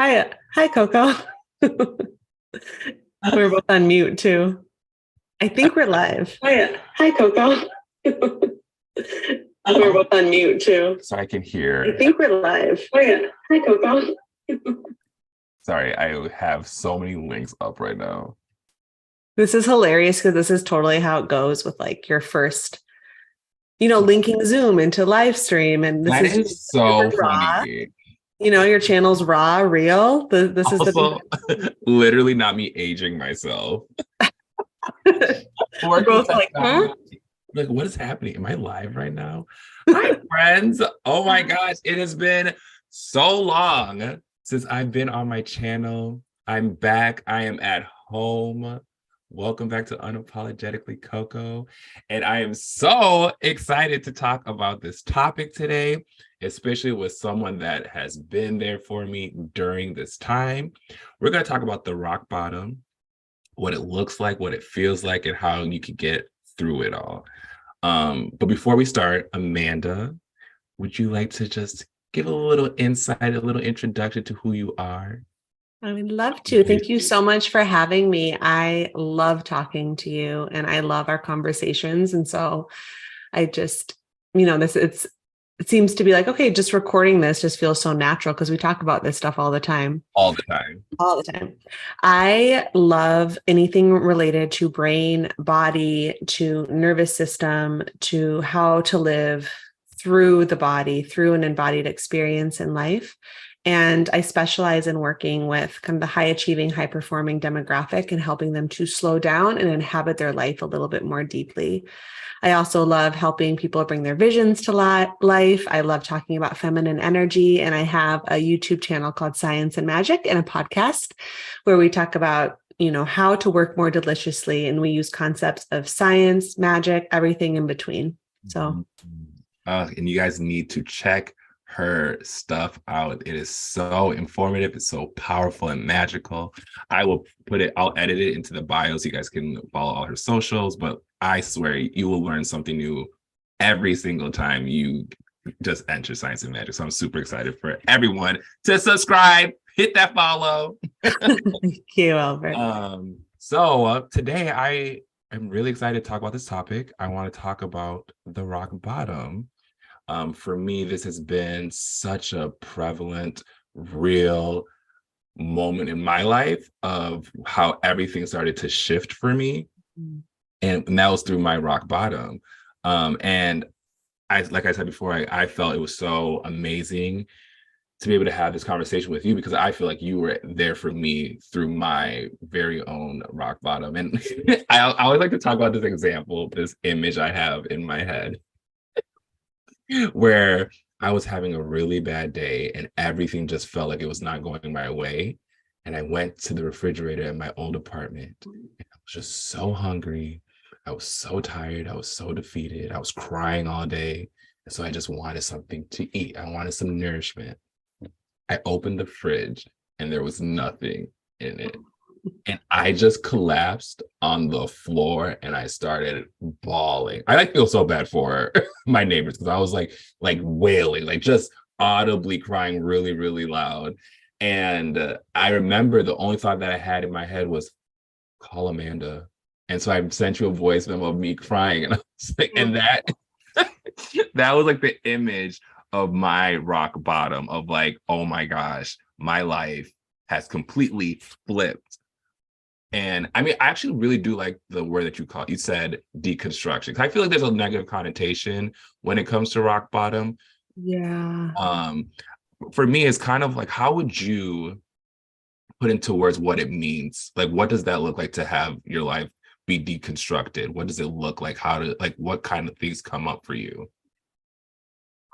Hi, Coco. We're both on mute too. I think we're live. Hi, Coco. We're both on mute too. So I can hear. I think we're live. Hi, Coco. Sorry, I have so many links up right now. This is hilarious because this is totally how it goes with like your first, linking Zoom into live stream. And this That is is so raw. funny. Your channel's raw, real. This is Also, literally not me aging myself. We're both like, huh? Like, what is happening? Am I live right now? Hi, friends. Oh my gosh, it has been so long since I've been on my channel. I'm back. I am at home. Welcome back to Unapologetically Coco. And I am so excited to talk about this topic today, especially with someone that has been there for me during this time. We're going to talk about the rock bottom, what it looks like, what it feels like, and how you can get through it all. But before we start, Amanda, would you like to just give a little insight, a little introduction to who you are? I would love to. Thank you so much for having me. I love talking to you and I love our conversations. And so I just, it seems to be like, okay, just recording this just feels so natural because we talk about this stuff all the time. All the time. All the time. I love anything related to brain, body, to nervous system, to how to live through the body, through an embodied experience in life. And I specialize in working with kind of the high achieving, high performing demographic and helping them to slow down and inhabit their life a little bit more deeply. I also love helping people bring their visions to life. I love talking about feminine energy. And I have a YouTube channel called Science and Magic and a podcast where we talk about, how to work more deliciously. And we use concepts of science, magic, everything in between. So. And you guys need to check her stuff out. It is so informative. It's so powerful and magical. I'll edit it into the bio so you guys can follow all her socials, but I swear you will learn something new every single time you just enter Science and Magic. So I'm super excited for everyone to subscribe, hit that follow. Thank you, Albert. So today I am really excited to talk about this topic. I want to talk about the rock bottom. For me, this has been such a prevalent, real moment in my life of how everything started to shift for me. And that was through my rock bottom. And like I said before, I felt it was so amazing to be able to have this conversation with you because I feel like you were there for me through my very own rock bottom. And I always like to talk about this example, this image I have in my head, where I was having a really bad day and everything just felt like it was not going my way. And I went to the refrigerator in my old apartment and I was just so hungry. I was so tired. I was so defeated. I was crying all day. And so I just wanted something to eat. I wanted some nourishment. I opened the fridge and there was nothing in it. And I just collapsed on the floor and I started bawling. I feel so bad for my neighbors because I was like wailing, like just audibly crying really, really loud. And I remember the only thought that I had in my head was call Amanda. And so I sent you a voice memo of me crying. And I was like, and that was like the image of my rock bottom of like, oh my gosh, my life has completely flipped. And I mean, I actually really do like the word that you said deconstruction. Because I feel like there's a negative connotation when it comes to rock bottom. Yeah. For me, it's kind of like, how would you put into words what it means? Like, what does that look like to have your life be deconstructed? What does it look like? What kind of things come up for you?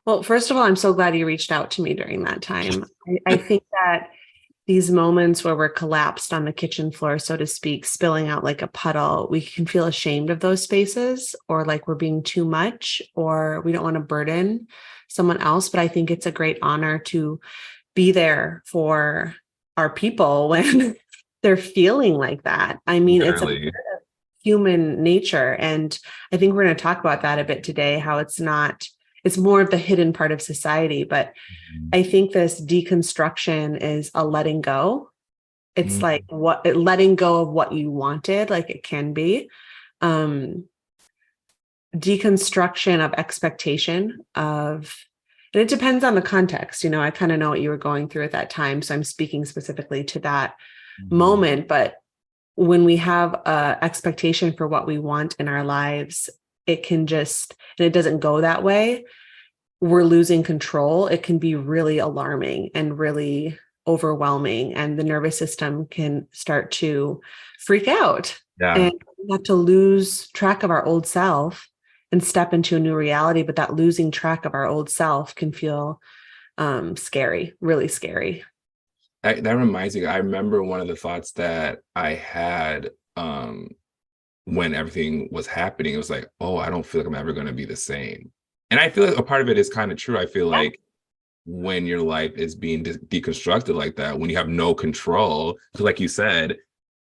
Well, first of all, I'm so glad you reached out to me during that time. I think that these moments where we're collapsed on the kitchen floor, so to speak, spilling out like a puddle, we can feel ashamed of those spaces or like we're being too much or we don't want to burden someone else. But I think it's a great honor to be there for our people when they're feeling like that. I mean, Literally. It's a human nature. And I think we're going to talk about that a bit today, how it's it's more of the hidden part of society. But Mhm. I think this deconstruction is a letting go. It's Mhm. like letting go of what you wanted, like it can be. Deconstruction of expectation of, and it depends on the context. I kind of know what you were going through at that time. So I'm speaking specifically to that Mhm. moment. But when we have a expectation for what we want in our lives, it can just, and it doesn't go that way, we're losing control. It can be really alarming and really overwhelming, and the nervous system can start to freak out, Yeah. and we have to lose track of our old self and step into a new reality. But that losing track of our old self can feel scary, really scary. That reminds me, I remember one of the thoughts that I had when everything was happening. It was like, oh, I don't feel like I'm ever going to be the same. And I feel like a part of it is kind of true. I feel like when your life is being deconstructed like that, when you have no control, because like you said,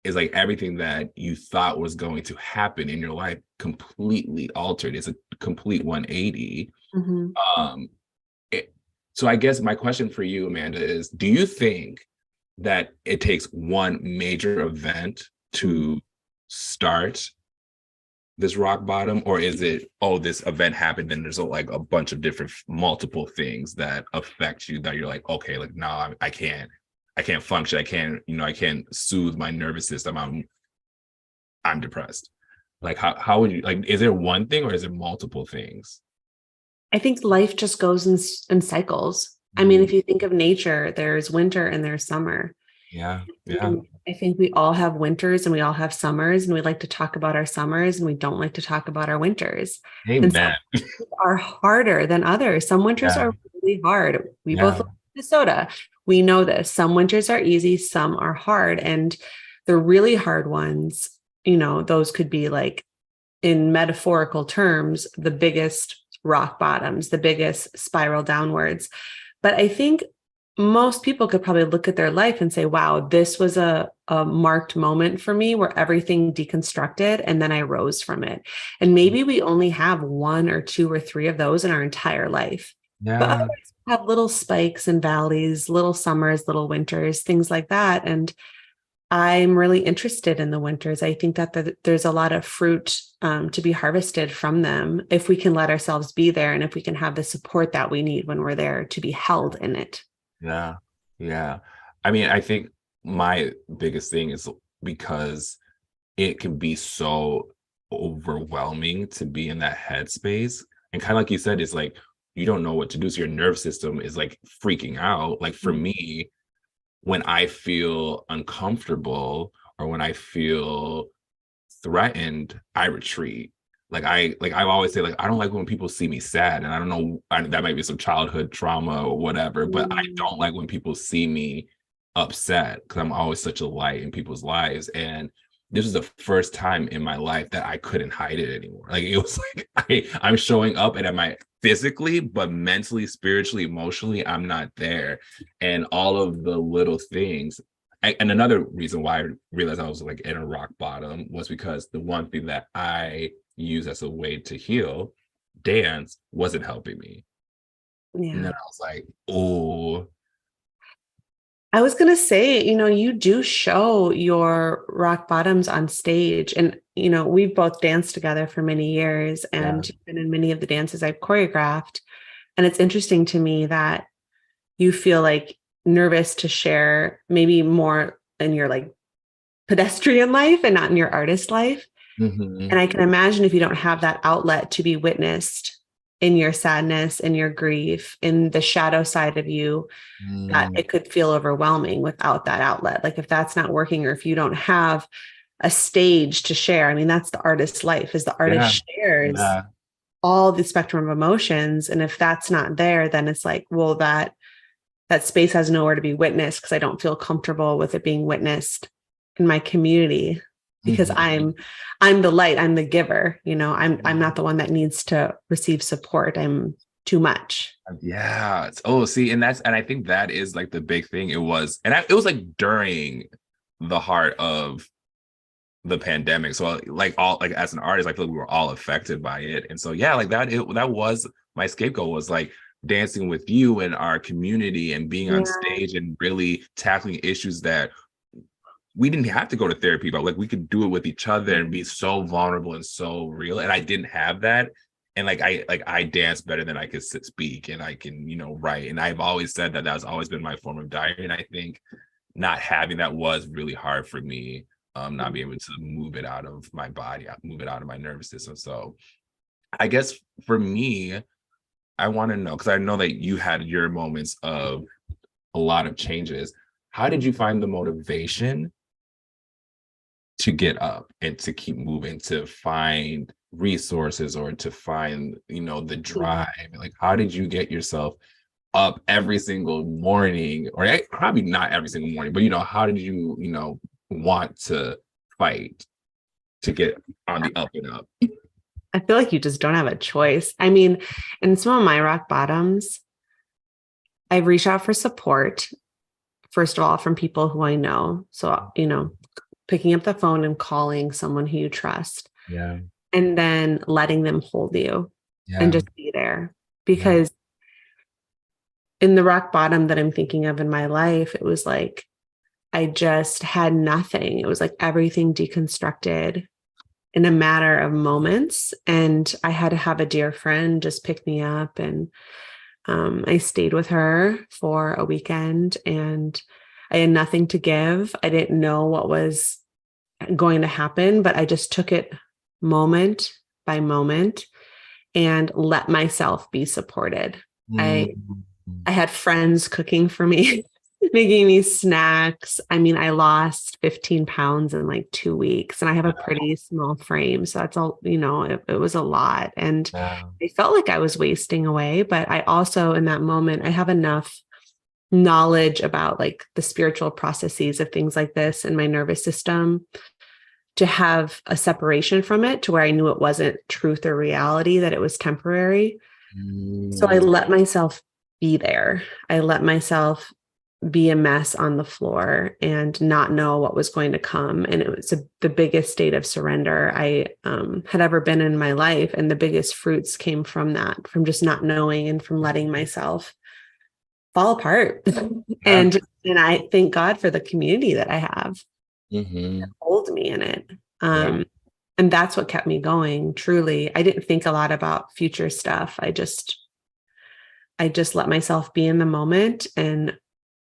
is like everything that you thought was going to happen in your life completely altered. It's a complete 180. Mhm. Um, so I guess my question for you, Amanda, is do you think that it takes one major event to start this rock bottom, or is it, oh, this event happened and there's like a bunch of different multiple things that affect you that you're like, okay, like no, I can't function, I can't soothe my nervous system, I'm depressed. Like how would you, like, is there one thing or is it multiple things? I think life just goes in cycles. I mean, Mm, if you think of nature, there's winter and there's summer. yeah, yeah. And I think we all have winters and we all have summers, and we like to talk about our summers and we don't like to talk about our winters. And some Amen. are harder than others. Some winters Yeah, are really hard. We both yeah. live in Minnesota. We know this. Some winters are easy, some are hard. And the really hard ones, those could be like, in metaphorical terms, the biggest rock bottoms, the biggest spiral downwards. But I think most people could probably look at their life and say, wow, this was a marked moment for me where everything deconstructed and then I rose from it. And maybe we only have one or two or three of those in our entire life. But Yeah. others have little spikes and valleys, little summers, little winters, things like that. And I'm really interested in the winters. I think that there's a lot of fruit to be harvested from them if we can let ourselves be there and if we can have the support that we need when we're there to be held in it. Yeah. Yeah. I mean, I think my biggest thing is because it can be so overwhelming to be in that headspace. And kind of like you said, it's like you don't know what to do. So your nervous system is like freaking out. Like for me, when I feel uncomfortable or when I feel threatened, I retreat. Like I always say, like I don't like when people see me sad, and I don't know, that might be some childhood trauma or whatever, but I don't like when people see me upset because I'm always such a light in people's lives. And this is the first time in my life that I couldn't hide it anymore. Like it was like I'm showing up and am I physically, but mentally, spiritually, emotionally, I'm not there. And all of the little things. And another reason why I realized I was like in a rock bottom was because the one thing that I use as a way to heal, dance, wasn't helping me. And Yeah. then I was like, oh, I was going to say, you do show your rock bottoms on stage. And, we've both danced together for many years yeah, and been in many of the dances I've choreographed. And it's interesting to me that you feel like nervous to share maybe more in your like pedestrian life and not in your artist life. mm-hmm. And I can imagine if you don't have that outlet to be witnessed in your sadness, in your grief, in the shadow side of you, that Mm, it could feel overwhelming without that outlet. Like if that's not working, or if you don't have a stage to share, I mean, that's the artist's life, is the yeah, artist shares yeah, all the spectrum of emotions. And if that's not there, then it's like, well, that space has nowhere to be witnessed because I don't feel comfortable with it being witnessed in my community, because mm-hmm. I'm the light, I'm the giver, I'm not the one that needs to receive support. I'm too much. Yeah. Oh, see, and I think that is like the big thing. It was like during the heart of the pandemic. So like all like as an artist, I feel like we were all affected by it. And so yeah, like that was my scapegoat was like dancing with you and our community and being on Yeah. stage and really tackling issues that we didn't have to go to therapy about. Like we could do it with each other and be so vulnerable and so real. And I didn't have that. And I dance better than I could speak, and I can, write. And I've always said that that's always been my form of diary. And I think not having that was really hard for me, not being able to move it out of my body, move it out of my nervous system. So I guess for me, I want to know, because I know that you had your moments of a lot of changes. How did you find the motivation to get up and to keep moving, to find resources or to find, the drive? Like, how did you get yourself up every single morning, or probably not every single morning, but, how did you, want to fight to get on the up and up? I feel like you just don't have a choice. I mean, in some of my rock bottoms, I've reached out for support, first of all, from people who I know. So, picking up the phone and calling someone who you trust. Yeah. And then letting them hold you and just be there. Because in the rock bottom that I'm thinking of in my life, it was like, I just had nothing. It was like everything deconstructed in a matter of moments. And I had to have a dear friend just pick me up. And I stayed with her for a weekend, and I had nothing to give. I didn't know what was going to happen, but I just took it moment by moment and let myself be supported. I had friends cooking for me, making me snacks. I mean, I lost 15 pounds in like 2 weeks, and I have a pretty small frame. So that's all, it was a lot. And I felt like I was wasting away, but I also, in that moment, I have enough knowledge about like the spiritual processes of things like this in my nervous system to have a separation from it, to where I knew it wasn't truth or reality, that it was temporary. So I let myself be there. I let myself be a mess on the floor and not know what was going to come. And it was the biggest state of surrender I had ever been in my life. And the biggest fruits came from that, from just not knowing and from letting myself fall apart. And I thank God for the community that I have. That hold me in it. And that's what kept me going. Truly. I didn't think a lot about future stuff. I just let myself be in the moment and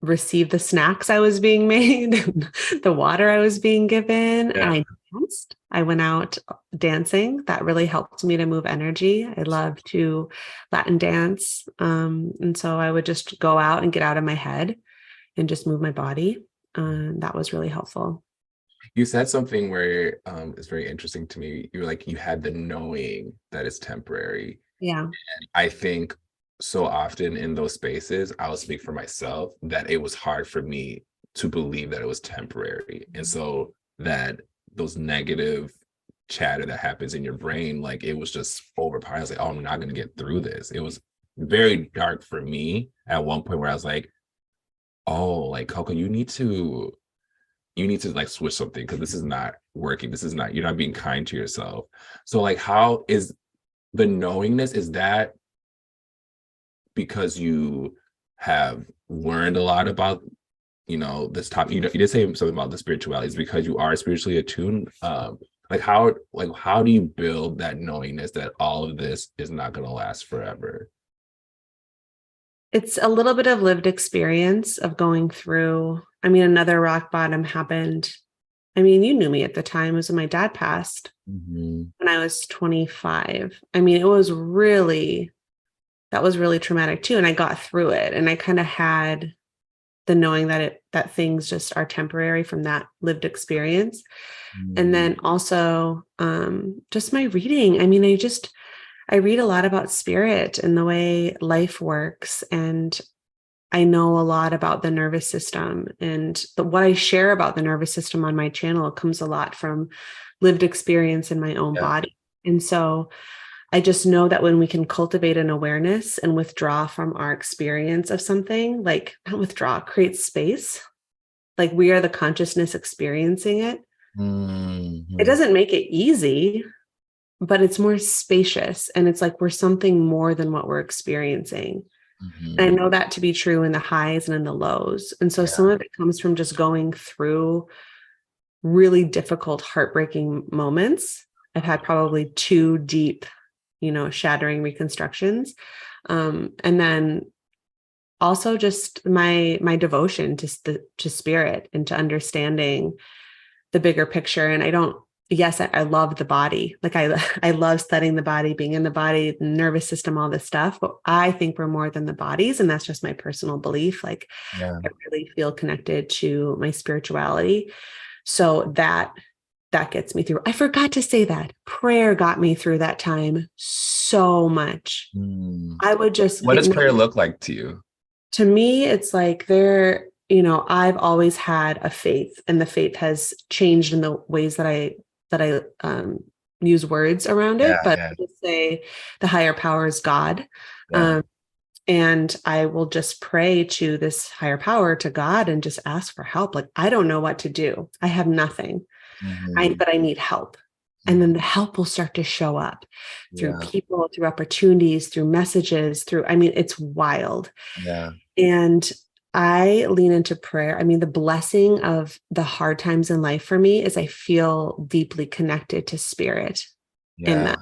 receive the snacks I was being made, the water I was being given. And I danced. I went out dancing. That really helped me to move energy. I love to Latin dance. And so I would just go out and get out of my head and just move my body. That was really helpful. You said something where it's very interesting to me. You were like, you had the knowing that it's temporary. Yeah. And I think so often in those spaces, I'll speak for myself, that it was hard for me to believe that it was temporary. And so that those negative chatter that happens in your brain, like it was just overpowering. I was like, oh, I'm not going to get through this. It was very dark for me at one point, where I was like, oh, like, Coco, you need to like switch something, because this is not working. This is not, you're not being kind to yourself. So like, how is the knowingness, is that because you have learned a lot about, this topic? You did say something about the spirituality. Is because you are spiritually attuned? How do you build that knowingness that all of this is not going to last forever? It's a little bit of lived experience of going through. I mean, another rock bottom happened. I mean, you knew me at the time. It was when my dad passed when I was 25. I mean, that was really traumatic too. And I got through it, and I kind of had the knowing that things just are temporary from that lived experience. And then also just my reading. I mean, I read a lot about spirit and the way life works. And I know a lot about the nervous system, and what I share about the nervous system on my channel comes a lot from lived experience in my own body. And so I just know that when we can cultivate an awareness and withdraw from our experience of something, like not withdraw, create space, like we are the consciousness experiencing it. It doesn't make it easy, but it's more spacious, and it's like we're something more than what we're experiencing. And I know that to be true in the highs and in the lows. And so some of it comes from just going through really difficult, heartbreaking moments. I've had probably 2 deep, shattering reconstructions. And then also just my devotion to spirit and to understanding the bigger picture. And I love the body. Like I love studying the body, being in the body, the nervous system, all this stuff. But I think we're more than the bodies. And that's just my personal belief. Like I really feel connected to my spirituality. So that gets me through. I forgot to say that prayer got me through that time so much. I would just. What does prayer look like to you? To me, it's like I've always had a faith, and the faith has changed in the ways that I use words around it, but I would say the higher power is God. And I will just pray to this higher power, to God, and just ask for help. Like, I don't know what to do. I have nothing, but I need help. And then the help will start to show up through people, through opportunities, through messages, it's wild. And I lean into prayer. The blessing of the hard times in life for me is I feel deeply connected to spirit in that.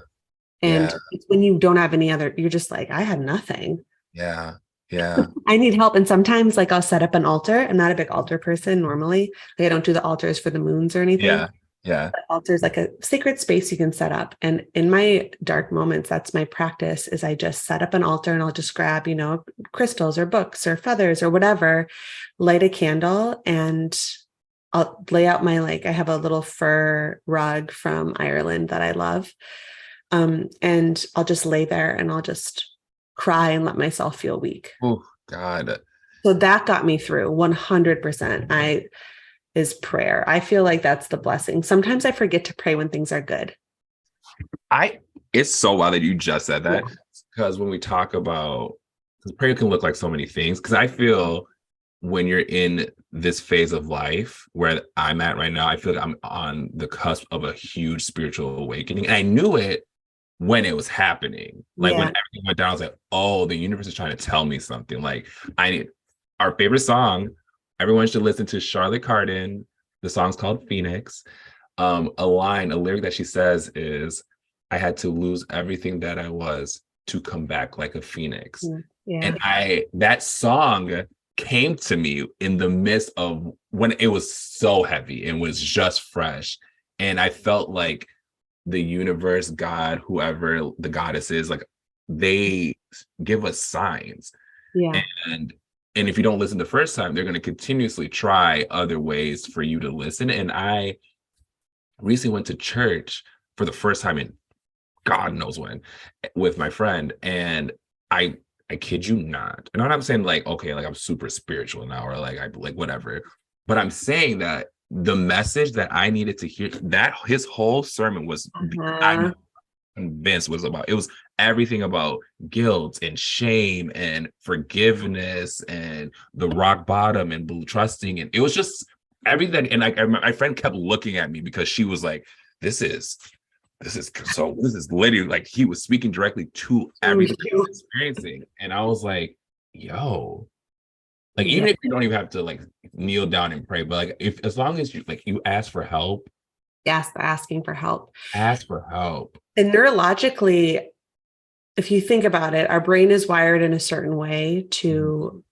And it's when you don't have any other, you're just like, I had nothing. Yeah. I need help. And sometimes I'll set up an altar. I'm not a big altar person normally. I don't do the altars for the moons or anything. But altars like a sacred space you can set up. And in my dark moments, that's my practice, is I just set up an altar, and I'll just grab, crystals or books or feathers or whatever, light a candle, and I'll lay out I have a little fur rug from Ireland that I love. And I'll just lay there and I'll just cry and let myself feel weak. Oh God. So that got me through 100%. Is prayer. I feel like that's the blessing. Sometimes I forget to pray when things are good. It's so wild that you just said that, because when we talk about, because prayer can look like so many things, because I feel when you're in this phase of life where I'm at right now, I feel like I'm on the cusp of a huge spiritual awakening. And I knew it when it was happening. When everything went down, I was like, oh, the universe is trying to tell me something. Our favorite song, everyone should listen to Charlotte Cardin. The song's called Phoenix. A lyric that she says is, I had to lose everything that I was to come back like a phoenix. And that song came to me in the midst of when it was so heavy and was just fresh. And I felt like the universe, God, whoever the goddess is, they give us signs. And if you don't listen the first time, they're going to continuously try other ways for you to listen. And I recently went to church for the first time in God knows when with my friend. And I kid you not. And I'm not saying I'm super spiritual now, or whatever. But I'm saying that the message that I needed to hear, that his whole sermon was, I'm convinced it was everything about guilt and shame and forgiveness and the rock bottom and trusting. And it was just everything. And my friend kept looking at me because she was like, this is literally he was speaking directly to everything I was experiencing. And I was like, yo, even if you don't even have to kneel down and pray, but as long as you you ask for help. Asking for help. Ask for help. And neurologically, if you think about it, our brain is wired in a certain way to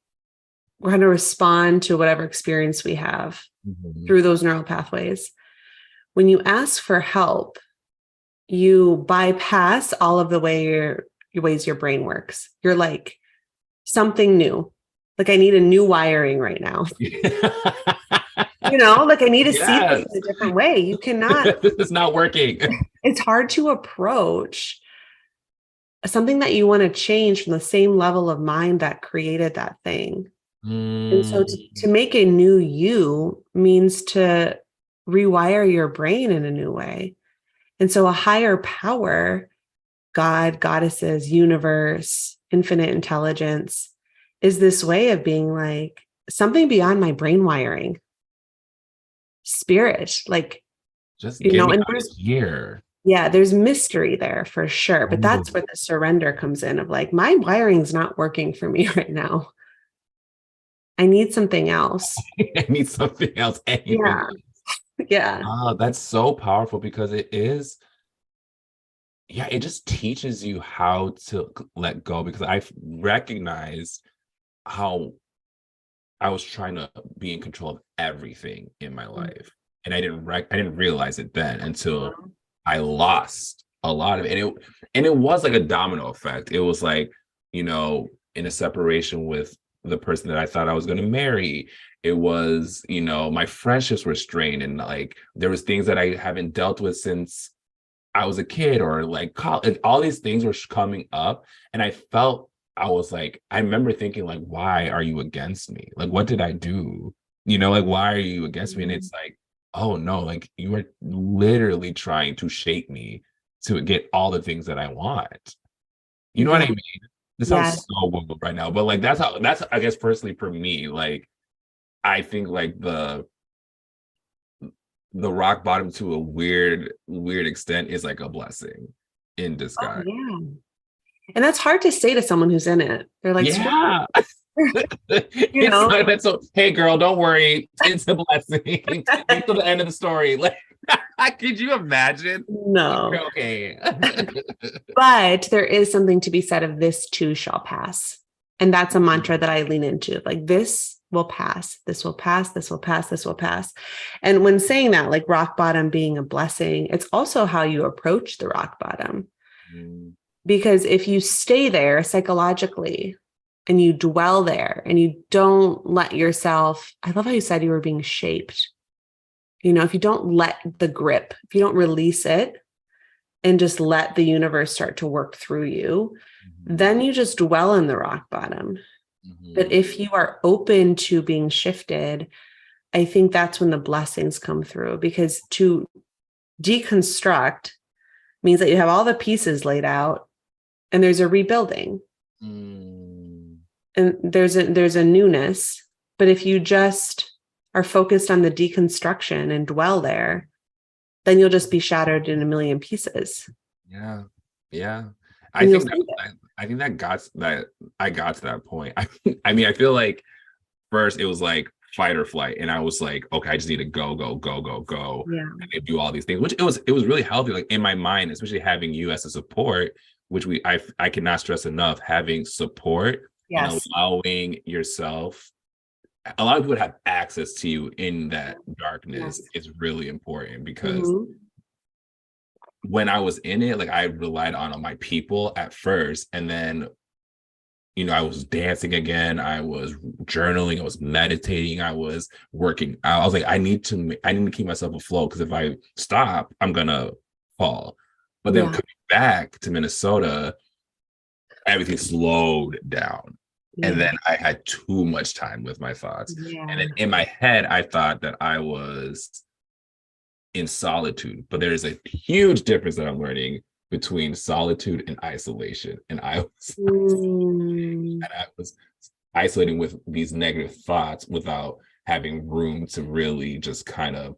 we're going to respond to whatever experience we have through those neural pathways. When you ask for help, you bypass all of the ways your brain works. You're like, something new. I need a new wiring right now. I need to see this in a different way. You cannot. This is not working. It's hard to approach something that you want to change from the same level of mind that created that thing. And so to make a new you means to rewire your brain in a new way. And so a higher power, God, goddesses, universe, infinite intelligence, is this way of being something beyond my brain wiring. Spirit, just give me here. Yeah, there's mystery there for sure. But that's Totally. where the surrender comes in of like, my wiring's not working for me right now. I need something else. I need something else, anything. Yeah. Yeah. Oh, that's so powerful because it is, yeah, it just teaches you how to let go because I've recognized how I was trying to be in control of everything in my life. And I didn't realize it then until Mhm. I lost a lot of it. And it was like a domino effect. It was like, you know, in a separation with the person that I thought I was going to marry. It was, you know, my friendships were strained and like there was things that I haven't dealt with since I was a kid or like college, all these things were coming up. And I felt I was like, I remember thinking, like, why are you against me? Like, what did I do? You know, like, why are you against me? And it's like, oh no, like you are literally trying to shape me to get all the things that I want. You know what Yeah. I mean? This sounds Yes. so woo right now, but like that's I guess personally for me, like I think like the rock bottom to a weird extent is like a blessing in Oh, disguise. yeah. And that's hard to say to someone who's in it. They're like, "So Yeah. you It's know, like that. So, hey girl, don't worry. It's a blessing. Until the end of the story. Like, could you imagine? no. Okay. But there is something to be said of this too shall pass. And that's a mantra that I lean into. Like this will pass, this will pass, this will pass, this will pass. And when saying that, like rock bottom being a blessing, it's also how you approach the rock bottom. Mm, Because if you stay there psychologically and you dwell there and you don't let yourself, I love how you said you were being shaped. You know, if you don't let the grip, if you don't release it and just let the universe start to work through you, mhm, then you just dwell in the rock bottom. But mhm, if you are open to being shifted, I think that's when the blessings come through because to deconstruct means that you have all the pieces laid out and there's a rebuilding mm. and there's a newness. But if you just are focused on the deconstruction and dwell there, then you'll just be shattered in a million pieces. Yeah. Yeah. I And you'll think see I think that I got to that point. I mean, I feel like first it was like fight or flight, and I was like, okay, I just need to go, yeah. and do all these things, which it was really healthy, like in my mind, especially having you as a support, which I cannot stress enough, having support and Yes. allowing yourself, a lot of people have access to you in that darkness Yes. is really important because Mhm. when I was in it, like I relied on my people at first, and then I was dancing again. I was journaling. I was meditating. I was working out. I was like, I need to keep myself afloat because if I stop, I'm gonna fall. But then Yeah. coming back to Minnesota, everything slowed down. And Yeah. then I had too much time with my thoughts. And then Yeah. in my head, I thought that I was in solitude. But there is a huge difference that I'm learning between solitude and isolation. Mm. And I was isolating with these negative thoughts without having room to really just kind of,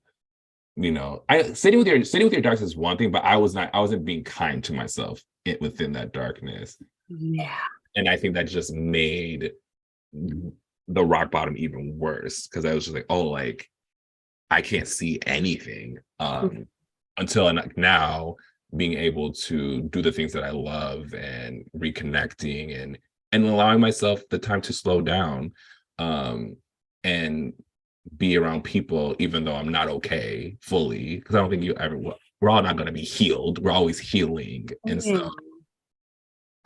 I sitting with your darkness is one thing, but I wasn't being kind to myself within that darkness. Yeah. And I think that just made the rock bottom even worse because I was just like, oh, like I can't see anything until now being able to do the things that I love and reconnecting and allowing myself the time to slow down and be around people even though I'm not okay fully because I don't think you ever will. We're all not going to be healed. We're always healing. And so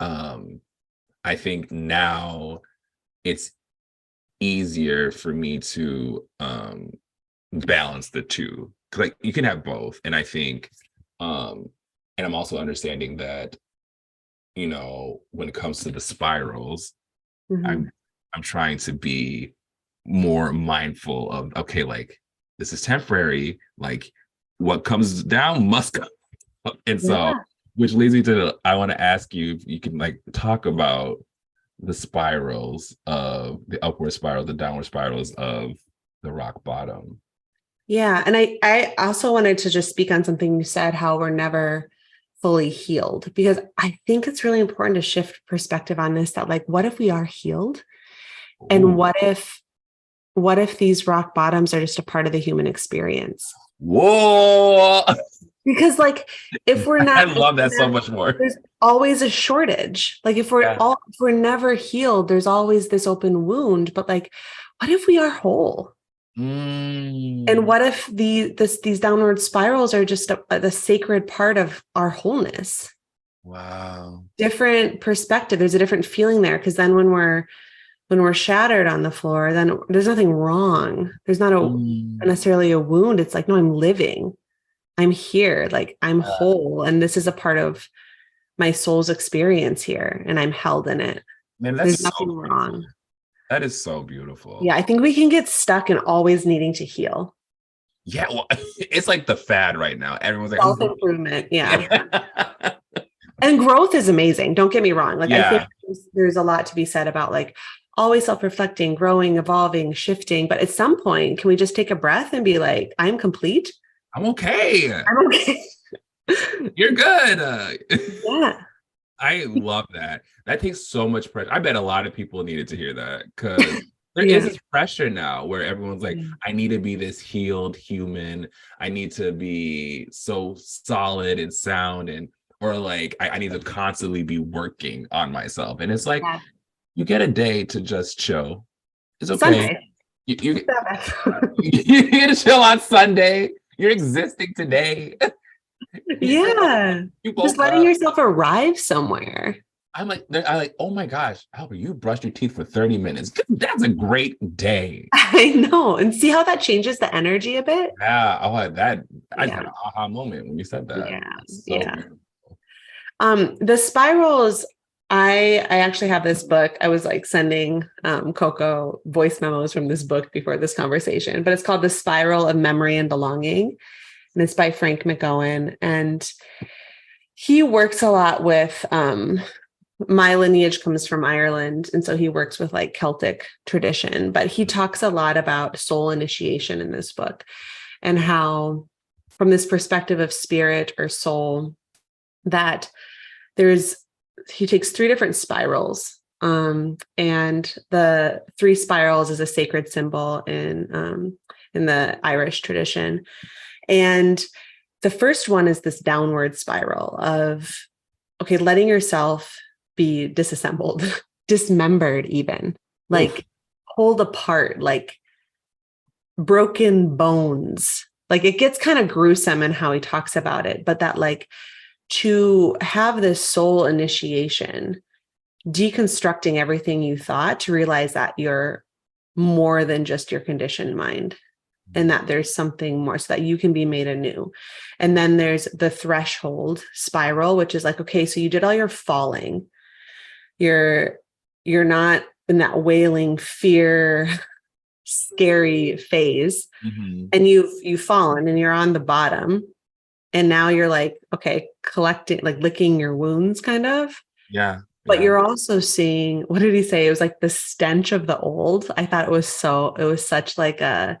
Yeah. um I think now it's easier for me to balance the two because like you can have both. And I think and I'm also understanding that when it comes to the spirals, Mhm. I'm trying to be more mindful of, okay, like this is temporary, like what comes down must come up. And so Yeah. which leads me to, I want to ask you if you can like talk about the spirals of the upward spiral, the downward spirals of the rock bottom. Yeah. And I also wanted to just speak on something you said, how we're never fully healed, because I think it's really important to shift perspective on this, that like, what if we are healed? And Ooh. what if these rock bottoms are just a part of the human experience? Whoa. Because like, if we're I not, love that so much more. there's always a shortage. Like Yeah. if we're never healed, there's always this open wound. But like, what if we are whole? And Mm. what if these downward spirals are just the sacred part of our wholeness? Wow. Different perspective. There's a different feeling there, because then when we're shattered on the floor, then there's nothing wrong. There's not Mm. necessarily a wound. It's like, no, I'm living. I'm here. Like I'm whole, and this is a part of my soul's experience here, and I'm held in it. Man, that's There's so nothing beautiful. wrong. That is so beautiful. Yeah, I think we can get stuck in always needing to heal. Yeah, well, it's like the fad right now. Everyone's like, I'm growing. Self-improvement. Yeah. Yeah. And growth is amazing. Don't get me wrong. Like I think Yeah. there's a lot to be said about like always self-reflecting, growing, evolving, shifting. But at some point, can we just take a breath and be like, I'm complete? I'm okay. I'm okay. You're good. Yeah. I love that. That takes so much pressure. I bet a lot of people needed to hear that, because there is Yeah. this pressure now where everyone's like, Yeah. I need to be this healed human. I need to be so solid and sound, and or like I need to constantly be working on myself. And it's like, Yeah. you get a day to just chill. It's okay. Sunday. You Sabbath. you get to chill on Sunday. You're existing today. Yeah. You Just woke letting up. yourself arrive somewhere. I'm like, oh my gosh, Albert, you brushed your teeth for 30 minutes. That's a great day. I know. And see how that changes the energy a bit? Yeah. Oh, that I just Yeah. had an aha moment when you said that. Yeah. So Yeah. beautiful. The spirals, I actually have this book. I was like sending Coco voice memos from this book before this conversation, but it's called The Spiral of Memory and Belonging. And it's by Frank McGowan. And he works a lot with my lineage comes from Ireland. And so he works with like Celtic tradition, but he talks a lot about soul initiation in this book, and how from this perspective of spirit or soul, that he takes three different spirals. And the three spirals is a sacred symbol in the Irish tradition. And the first one is this downward spiral of, okay, letting yourself be disassembled, dismembered, even like Oof. pulled apart, like broken bones. Like it gets kind of gruesome in how he talks about it, but that like to have this soul initiation, deconstructing everything you thought to realize that you're more than just your conditioned mind, and that there's something more, so that you can be made anew. And then there's the threshold spiral, which is like, okay, so you did all your falling. You're not in that wailing fear, scary phase. Mhm. And you've fallen and you're on the bottom. And now you're like, okay, collecting, like licking your wounds kind of. Yeah. But Yeah. you're also seeing, what did he say? It was like the stench of the old. I thought it was such like a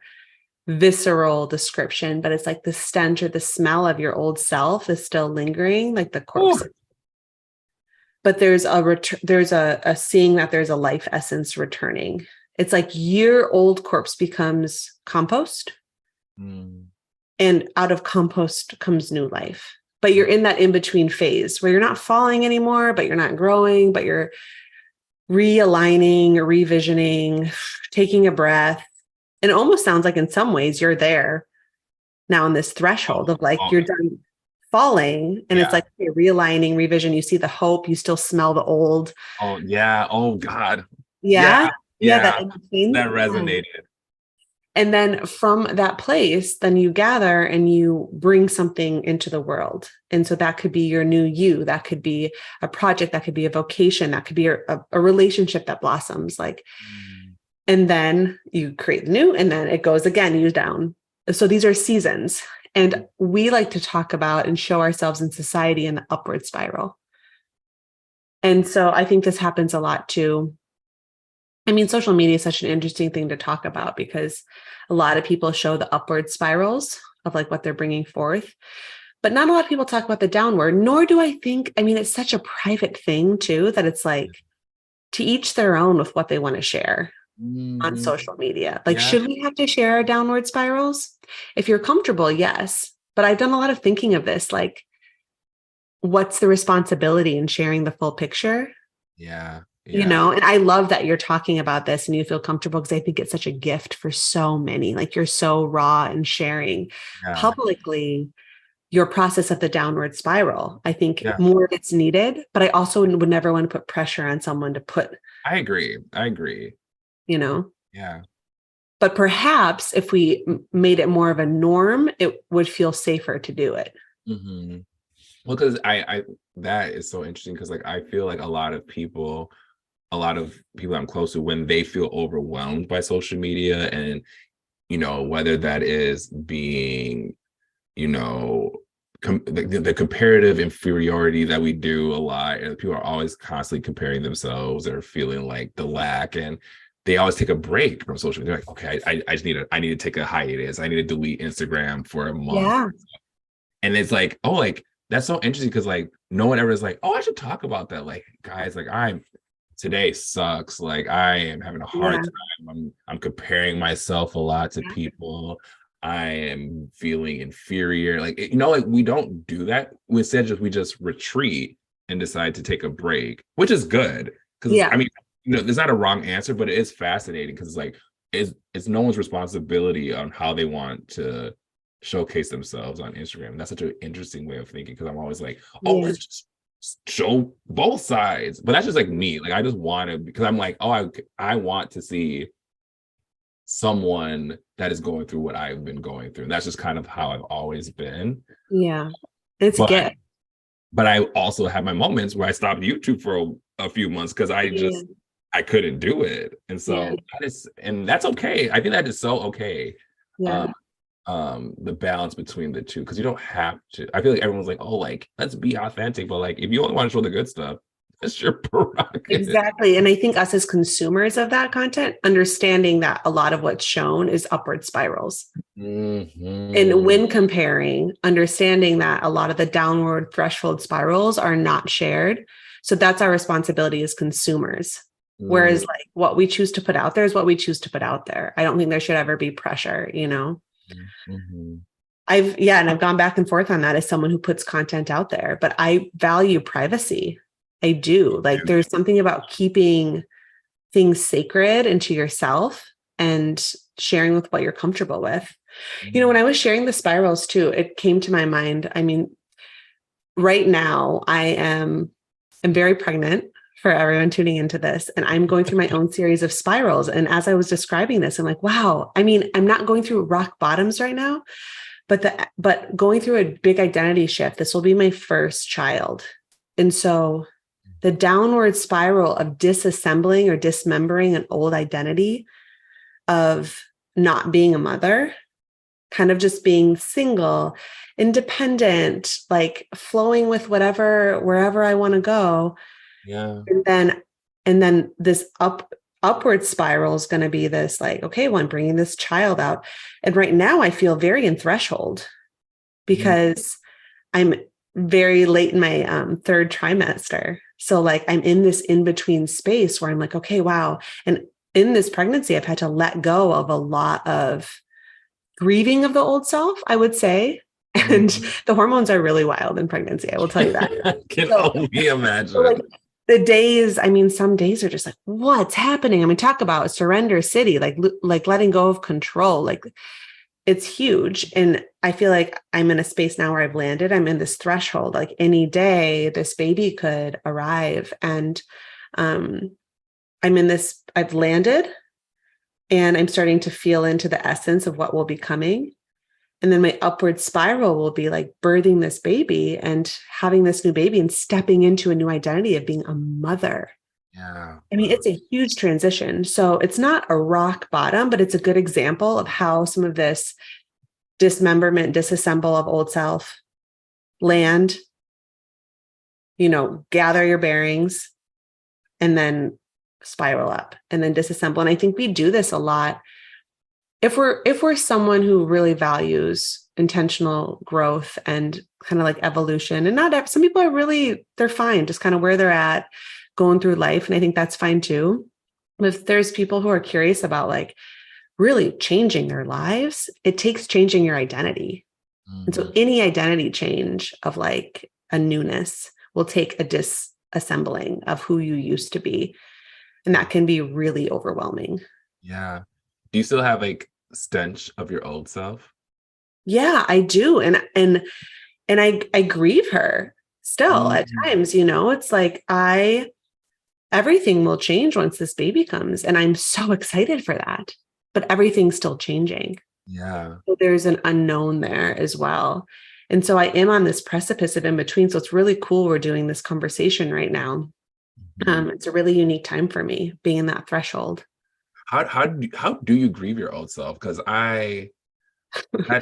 visceral description, but it's like the stench or the smell of your old self is still lingering, like the corpse. Ooh. But there's a seeing that there's a life essence returning. It's like your old corpse becomes compost, and out of compost comes new life. But you're in that in-between phase where you're not falling anymore, but you're not growing, but you're realigning, revisioning, taking a breath. And it almost sounds like in some ways you're there now on this threshold of like, you're done falling, and it's like, okay, realigning, revision. You see the hope, you still smell the old. Oh yeah. Oh God. Yeah. Yeah. That That resonated. And then from that place, then you gather and you bring something into the world. And so that could be your new you. That could be a project. That could be a vocation. That could be a relationship that blossoms. Like, and then you create new, and then it goes again, you down. So these are seasons. And we like to talk about and show ourselves in society in the upward spiral. And so I think this happens a lot too I mean, social media is such an interesting thing to talk about because a lot of people show the upward spirals of like what they're bringing forth, but not a lot of people talk about the downward, nor do I think, I mean, it's such a private thing too, that it's like to each their own with what they want to share on social media. Like, Yeah. should we have to share our downward spirals? If you're comfortable, yes. But I've done a lot of thinking of this, like, what's the responsibility in sharing the full picture? Yeah. You know, and I love that you're talking about this and you feel comfortable because I think it's such a gift for so many. Like, you're so raw and sharing publicly your process of the downward spiral. I think more it's needed, but I also would never want to put pressure on someone to put. I agree. You know? Yeah. But perhaps if we made it more of a norm, it would feel safer to do it. Mm-hmm. Well, because I that is so interesting because like I feel like a lot of people I'm close to, when they feel overwhelmed by social media, and you know, whether that is being, you know, the comparative inferiority that we do a lot, and people are always constantly comparing themselves or feeling like the lack, and they always take a break from social media. They're like, okay, I just need to take a hiatus. I need to delete Instagram for a month. Yeah. And it's like, oh, like that's so interesting because like no one ever is like, oh, I should talk about that. Like, guys, like today sucks. Like I am having a hard time. I'm comparing myself a lot to people. I am feeling inferior. Like, you know, like we don't do that. Instead, we just retreat and decide to take a break, which is good. Because I mean, you know, there's not a wrong answer, but it is fascinating because it's like it's no one's responsibility on how they want to showcase themselves on Instagram. And that's such an interesting way of thinking because I'm always like, oh, let's just show both sides. But that's just like me. Like I just want to, because I'm like, oh, I want to see someone that is going through what I've been going through. And that's just kind of how I've always been. Yeah. It's good. But I also have my moments where I stopped YouTube for a few months because I couldn't do it. And so that's okay. I think that is so okay. Yeah. The balance between the two, because you don't have to. I feel like everyone's like, oh, like let's be authentic, but like if you only want to show the good stuff, that's your prerogative. Exactly. And I think us as consumers of that content, understanding that a lot of what's shown is upward spirals. And when comparing, understanding that a lot of the downward threshold spirals are not shared. So that's our responsibility as consumers. Whereas like what we choose to put out there is what we choose to put out there. I don't think there should ever be pressure, you know? I've gone back and forth on that as someone who puts content out there, but I value privacy. I do. Like there's something about keeping things sacred and to yourself and sharing with what you're comfortable with. You know, when I was sharing the spirals too, it came to my mind. I mean, right now I'm very pregnant for everyone tuning into this. And I'm going through my own series of spirals. And as I was describing this, I'm like, wow, I mean, I'm not going through rock bottoms right now, but going through a big identity shift. This will be my first child. And so the downward spiral of disassembling or dismembering an old identity of not being a mother, kind of just being single, independent, like flowing with wherever I want to go. Yeah. And then this upward spiral is going to be this like, okay, well, I'm bringing this child out. And right now I feel very in threshold because I'm very late in my third trimester. So like I'm in this in-between space where I'm like, okay, wow. And in this pregnancy, I've had to let go of a lot of grieving of the old self, I would say. And the hormones are really wild in pregnancy. I will tell you that. I can only imagine. So like, the days, I mean, some days are just like, what's happening? I mean, talk about surrender city, like letting go of control. Like it's huge. And I feel like I'm in a space now where I've landed. I'm in this threshold, like any day this baby could arrive. And I'm in this, I've landed and I'm starting to feel into the essence of what will be coming. And then my upward spiral will be like birthing this baby and having this new baby and stepping into a new identity of being a mother. Yeah. I mean, it's a huge transition. So it's not a rock bottom, but it's a good example of how some of this dismemberment, disassemble of old self, land, you know, gather your bearings, and then spiral up and then disassemble. And I think we do this a lot. If we're someone who really values intentional growth and kind of like evolution, and not some people they're fine, just kind of where they're at, going through life. And I think that's fine too. But if there's people who are curious about like really changing their lives, it takes changing your identity. And so any identity change of like a newness will take a disassembling of who you used to be. And that can be really overwhelming. Yeah. Do you still have like stench of your old self? Yeah, I do. And I grieve her still at times, it's like everything will change once this baby comes. And I'm so excited for that, but everything's still changing. Yeah. So there's an unknown there as well. And so I am on this precipice of in between. So it's really cool we're doing this conversation right now. It's a really unique time for me being in that threshold. How do you grieve your old self? Because that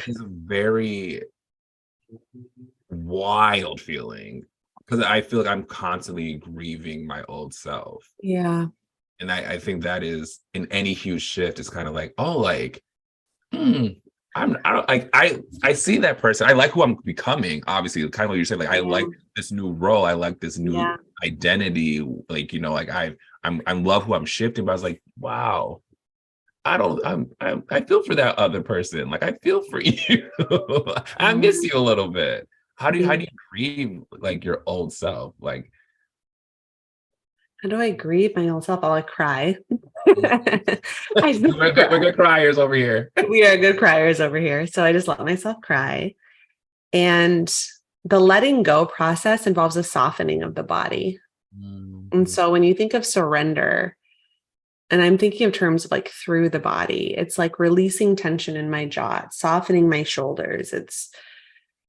is a very wild feeling, because I feel like I'm constantly grieving my old self. Yeah. And I think that is, in any huge shift, it's kind of like, oh, like, I see that person. I like who I'm becoming, obviously, kind of what you're saying. Like, I like this new role. I like this new identity. Like, like I love who I'm shifting, but I was like, wow, I feel for that other person. Like, I feel for you. I miss you a little bit. How do you grieve like your old self? Like, how do I grieve my old self? I cry. we're good criers over here. We are good criers over here. So I just let myself cry. And the letting go process involves a softening of the body. And so when you think of surrender, and I'm thinking of terms of like through the body, it's like releasing tension in my jaw, it's softening my shoulders. It's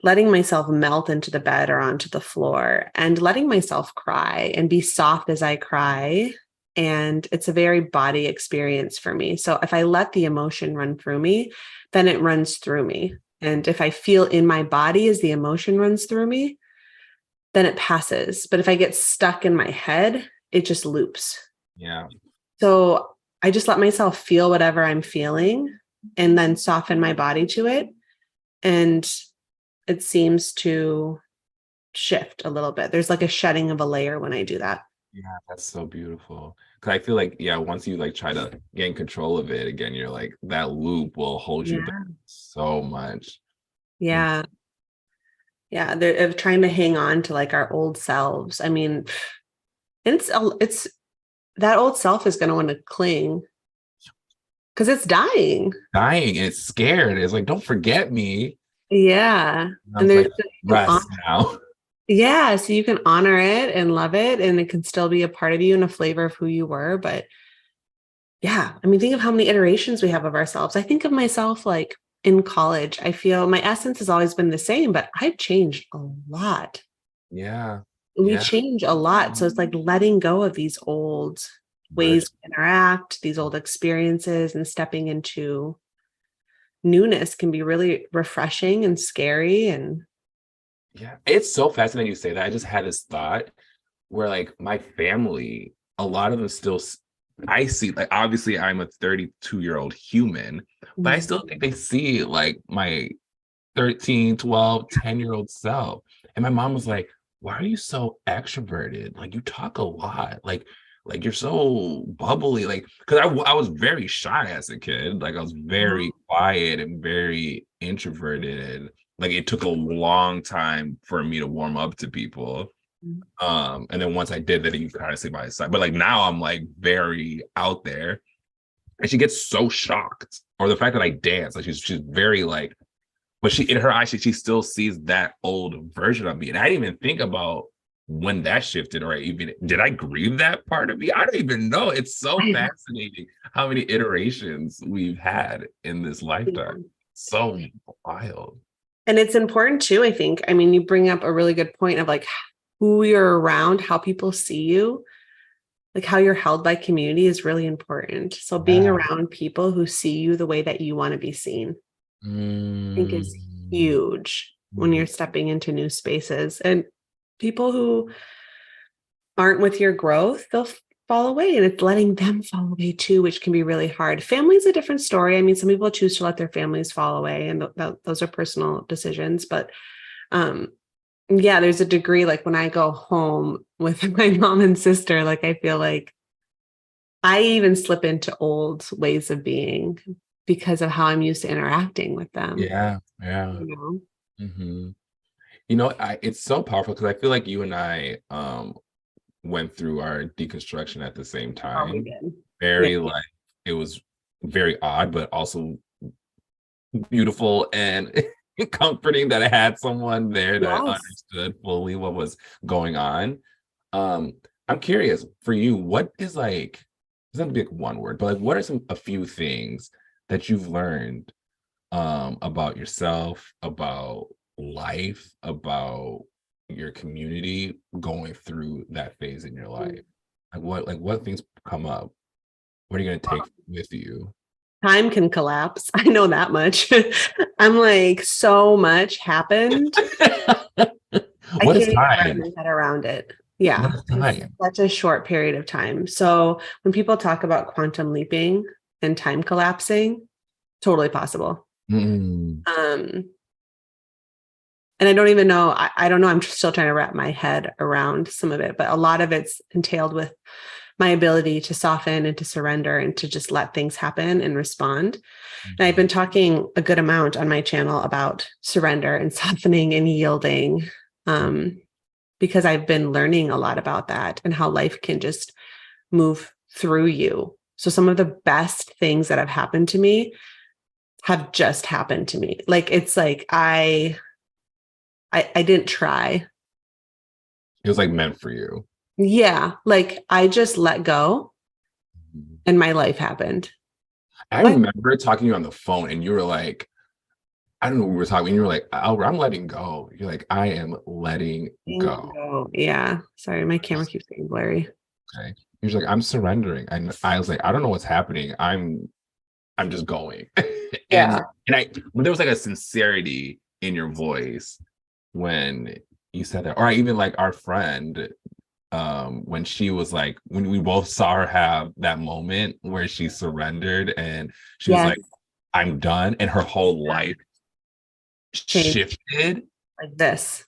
letting myself melt into the bed or onto the floor and letting myself cry and be soft as I cry. And it's a very body experience for me. So if I let the emotion run through me, then it runs through me. And if I feel in my body as the emotion runs through me, then it passes. But if I get stuck in my head, it just loops. Yeah. So I just let myself feel whatever I'm feeling and then soften my body to it. And it seems to shift a little bit. There's like a shedding of a layer when I do that. Yeah, that's so beautiful. Because I feel like, once you like try to gain control of it again, you're like, that loop will hold you back so much. Yeah. Yeah. They're trying to hang on to like our old selves. I mean, it's that old self is going to want to cling because it's dying. And it's scared. It's like, don't forget me. Yeah. And there's like, rest now. Yeah. So you can honor it and love it, and it can still be a part of you and a flavor of who you were. But yeah, I mean, think of how many iterations we have of ourselves. I think of myself like in college. I feel my essence has always been the same, but I've changed a lot. Yeah. We change a lot. So it's like letting go of these old ways to interact, these old experiences, and stepping into newness can be really refreshing and scary. And yeah, it's so fascinating you say that. I just had this thought where like my family, a lot of them still, I see, like, obviously I'm a 32-year-old human, but I still think they see like my 13, 12, 10-year-old self. And my mom was like, why are you so extroverted? Like, you talk a lot. Like you're so bubbly. Like, because I was very shy as a kid. Like, I was very quiet and very introverted. And like, it took a long time for me to warm up to people. And then once I did that, you kind of see my side. But like now I'm like very out there. And she gets so shocked. Or the fact that I dance. Like, she's very like, but she, in her eyes, she still sees that old version of me. And I didn't even think about when that shifted, or even did I grieve that part of me? I don't even know. It's so fascinating how many iterations we've had in this lifetime. So wild. And it's important too, I think. I mean, you bring up a really good point of like who you're around, how people see you, like how you're held by community is really important. So being around people who see you the way that you want to be seen, I think is huge when you're stepping into new spaces. And people who aren't with your growth, fall away, and it's letting them fall away too, which can be really hard. Family's a different story. I mean, some people choose to let their families fall away, and those are personal decisions. But yeah, there's a degree, like when I go home with my mom and sister, like I feel like I even slip into old ways of being because of how I'm used to interacting with them. Yeah. You know? Hmm. It's so powerful because I feel like you and I went through our deconstruction at the same Oh, we time. did. Very Yeah. like it was very odd, but also beautiful and comforting that I had someone there that Yes. understood fully what was going on. Um, I'm curious for you, what is like, it's not to be like one word, but like what are a few things that you've learned about yourself, about life, about your community going through that phase in your life? Like what things come up? What are you gonna take with you? Time can collapse. I know that much. I'm like, so much happened. I What is can't even wrap time? my head around it. What Yeah, is it's time? such a short period of time. So when people talk about quantum leaping and time collapsing, totally possible. Mm, Um, and I don't even know, I don't know, I'm still trying to wrap my head around some of it, but a lot of it's entailed with my ability to soften and to surrender and to just let things happen and respond. And I've been talking a good amount on my channel about surrender and softening and yielding, because I've been learning a lot about that and how life can just move through you. So some of the best things that have happened to me have just happened to me. Like it's like I didn't try. it was like meant for you. Yeah, like I just let go and my life happened. I What? remember talking to you on the phone and you were like, I don't know, we were talking, and you were like, I'm letting go. You're like, I am letting Thank go. you. Yeah. Sorry, my camera keeps getting blurry. Okay. You're like, I'm surrendering. And I was like, I don't know what's happening. I'm just going. and Yeah. and I when there was like a sincerity in your voice when you said that, or I even like our friend when she was like, when we both saw her have that moment where she surrendered and she was Yes. like, I'm done, and her whole Yeah. life Change shifted. like this.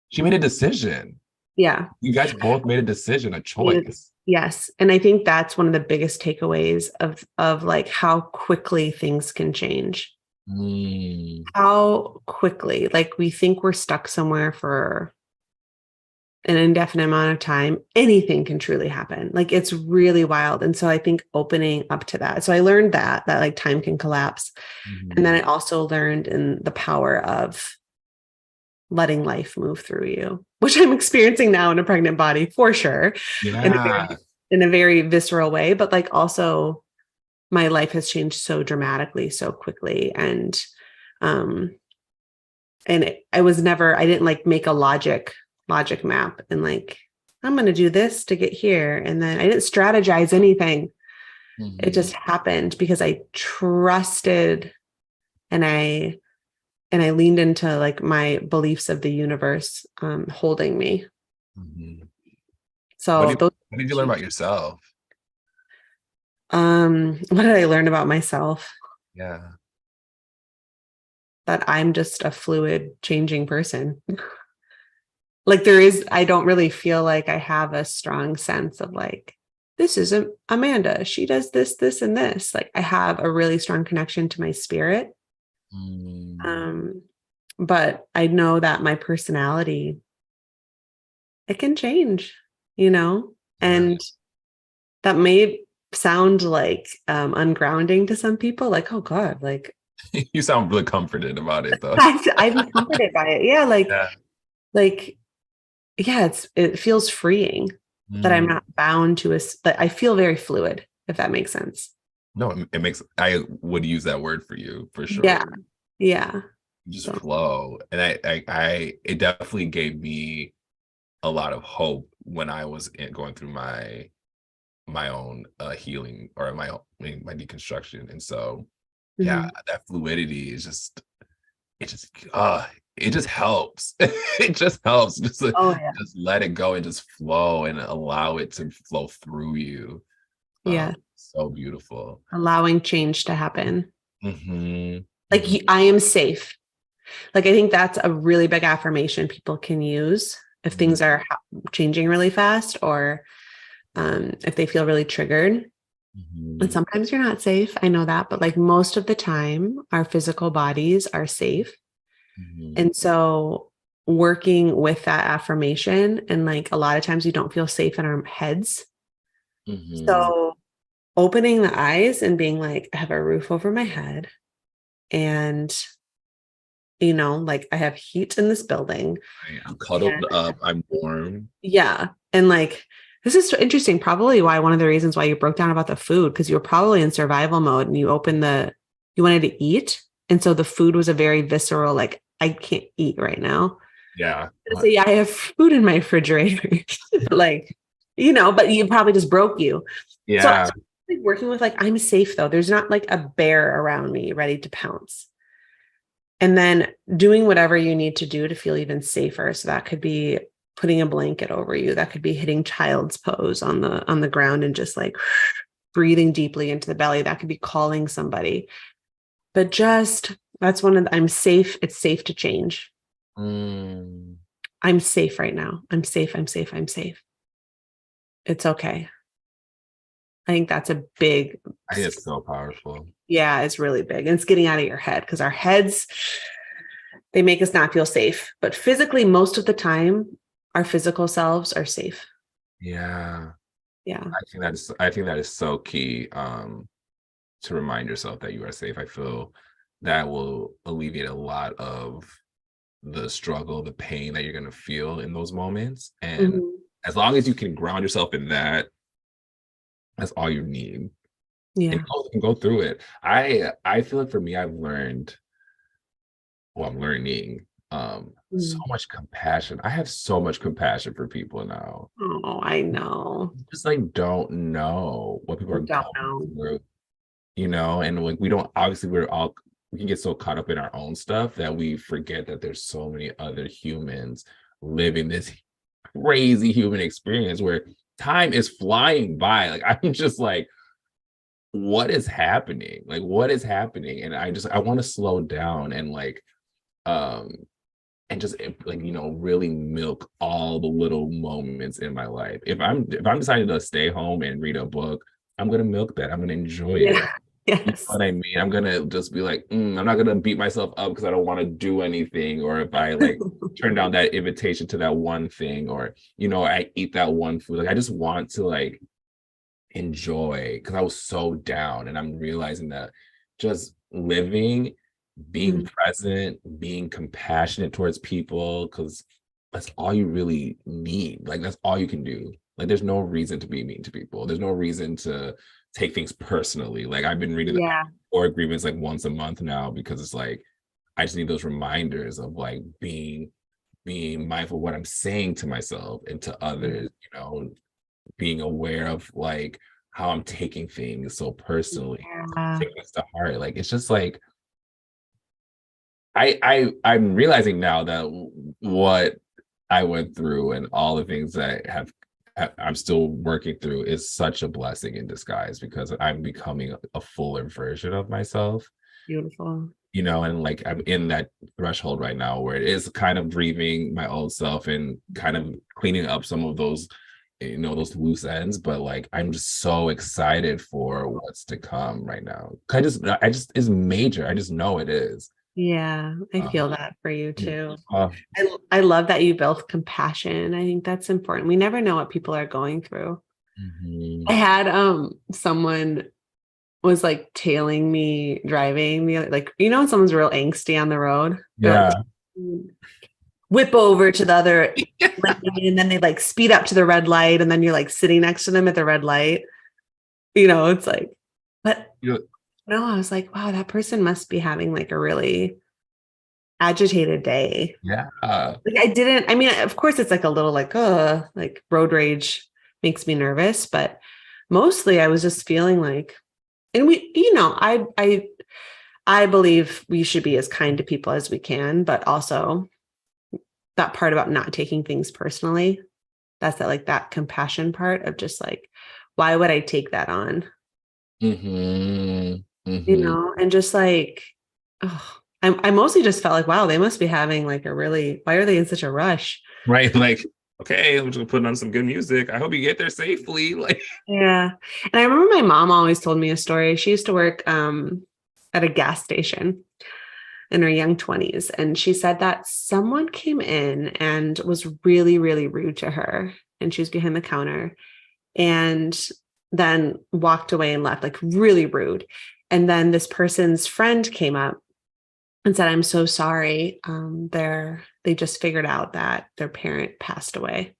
She made a decision. Yeah. You guys both made a decision, a Needed- choice. Yes. And I think that's one of the biggest takeaways of like how quickly things can change. Mm, How quickly, like we think we're stuck somewhere for an indefinite amount of time, anything can truly happen. Like it's really wild. And so I think opening up to that. So I learned that like time can collapse. And then I also learned in the power of letting life move through you, which I'm experiencing now in a pregnant body for sure, in a very, yeah. in a very visceral way, but like also my life has changed so dramatically, so quickly. Um, I didn't like make a logic map and like, I'm going to do this to get here. And then I didn't strategize anything. It just happened because I trusted and I leaned into like my beliefs of the universe holding me. What So did those what did you learn about yourself? what did I learn about myself? Yeah. That I'm just a fluid, changing person. Like I don't really feel like I have a strong sense of like, this isn't Amanda. She does this, this, and this. Like I have a really strong connection to my spirit. Mm, Um, but I know that my personality, it can change, you know, yeah. and that may sound like ungrounding to some people, like, oh God, like You sound really comforted about it though. I'm comforted by it. Yeah, Yeah. like yeah, it feels freeing that I'm Mm. not bound to but I feel very fluid, if that makes sense. No, it makes, I would use that word for you for sure. Yeah. Yeah. Just So flow. And it definitely gave me a lot of hope when I was going through my own healing or my deconstruction. And so yeah, mhm. that fluidity is just, it just it just helps. It just helps. Oh yeah. Just let it go and just flow and allow it to flow through you. Yeah. So beautiful. Allowing change to happen. Mm-hmm. Like Mm-hmm. I am safe. Like I think that's a really big affirmation people can use if things are changing really fast, or if they feel really triggered. Mm-hmm. And sometimes you're not safe. I know that, but like most of the time, our physical bodies are safe. Mm-hmm. And so working with that affirmation, and like a lot of times we don't feel safe in our heads. Mm-hmm. So opening the eyes and being like, I have a roof over my head, and like I have heat in this building. I'm cuddled And up. I'm warm. yeah. And like, this is so interesting. Probably why one of the reasons why you broke down about the food, because you were probably in survival mode and you wanted to eat. And so the food was a very visceral, like, I can't eat right now. Yeah. So yeah, I have food in my refrigerator. Like, but you probably just broke you. So Yeah. I'm working with like, I'm safe though. There's not like a bear around me ready to pounce. And then doing whatever you need to do to feel even safer. So that could be putting a blanket over you. That could be hitting child's pose on the ground and just like breathing deeply into the belly. That could be calling somebody. But that's I'm safe. It's safe to change. Mm. I'm safe right now. I'm safe. I'm safe. I'm safe. It's okay. I think that's a big. I think it's so powerful. Yeah, it's really big. And it's getting out of your head, because our heads, they make us not feel safe. But physically, most of the time, our physical selves are safe. Yeah. Yeah. I think that is so key, to remind yourself that you are safe. I feel that will alleviate a lot of the struggle, the pain that you're going to feel in those moments. And as long as you can ground yourself in that, that's all you need. Yeah. And you can go through it. I feel like for me, I'm learning so much compassion. I have so much compassion for people now. Oh, I know. Just like don't know what people are going through, and like we don't, obviously we can get so caught up in our own stuff that we forget that there's so many other humans living this crazy human experience where time is flying by. Like I'm just like, what is happening? Like, what is happening? And I want to slow down and like, and just like, really milk all the little moments in my life. If I'm deciding to stay home and read a book, I'm gonna milk that. I'm gonna enjoy it. Yes. You know what I mean? I'm gonna just be like, I'm not gonna beat myself up because I don't want to do anything, or if I like turn down that invitation to that one thing, or I eat that one food. Like I just want to like enjoy, because I was so down, and I'm realizing that just living, being present, being compassionate towards people, because that's all you really need. Like that's all you can do. Like there's no reason to be mean to people. There's no reason to take things personally. Like I've been reading the 4 agreements like once a month now, because it's like I just need those reminders of like being mindful of what I'm saying to myself and to others, being aware of like how I'm taking things so personally, taking this to heart. Like it's just like I'm realizing now that what I went through and all the things that I'm still working through is such a blessing in disguise, because I'm becoming a fuller version of myself. Beautiful. And like I'm in that threshold right now where it is kind of grieving my old self and kind of cleaning up some of those, those loose ends. But like I'm just so excited for what's to come right now. I just is major. I just know it is. Yeah, I feel that for you too. I love that you built compassion. I think that's important. We never know what people are going through. I had someone was like tailing me driving, like when someone's real angsty on the road, yeah, like, whip over to the other lane, and then they like speed up to the red light, and then you're like sitting next to them at the red light. It's like, but no, I was like, wow, that person must be having like a really agitated day. Yeah. Like of course it's like a little like road rage makes me nervous, but mostly I was just feeling like, and I believe we should be as kind to people as we can, but also that part about not taking things personally. That's that, like, that compassion part of just like, why would I take that on? And just like, oh, I mostly just felt like, wow, they must be having like why are they in such a rush? Right. Like, okay, I'm just gonna put on some good music. I hope you get there safely. Like, Yeah. And I remember my mom always told me a story. She used to work at a gas station in her young 20s. And she said that someone came in and was really, really rude to her. And she was behind the counter and then walked away and left, like really rude. And then this person's friend came up and said, I'm so sorry. They just figured out that their parent passed away.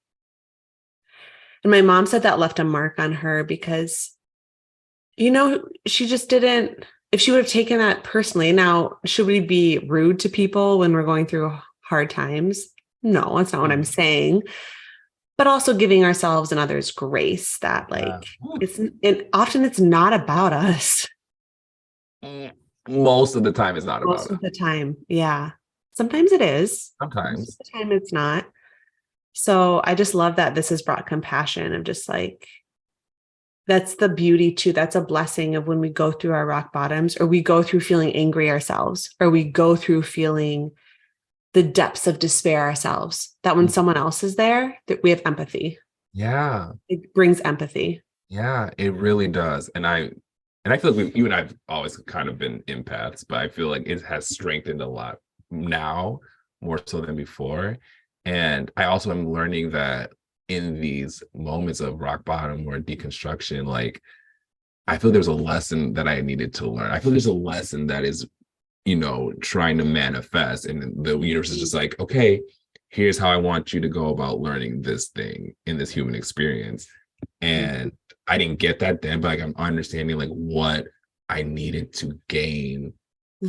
And my mom said that left a mark on her because, she just didn't, if she would have taken that personally. Now, should we be rude to people when we're going through hard times? No, that's not what I'm saying. But also giving ourselves and others grace that often it's not about us. Most of the time it's not about us. Most of the time. Yeah. Sometimes it is. Sometimes. Most of the time it's not. So I just love that this has brought compassion of just like, that's the beauty too. That's a blessing of when we go through our rock bottoms, or we go through feeling angry ourselves, or we go through feeling the depths of despair ourselves, that when someone else is there, that we have empathy. Yeah. It brings empathy. Yeah, it really does. And I feel like you and I've always kind of been empaths, but I feel like it has strengthened a lot now, more so than before. And I also am learning that in these moments of rock bottom or deconstruction, like, I feel there's a lesson that I needed to learn. I feel there's a lesson that is, trying to manifest. And the universe is just like, okay, here's how I want you to go about learning this thing in this human experience. And I didn't get that then, but like, I'm understanding like what I needed to gain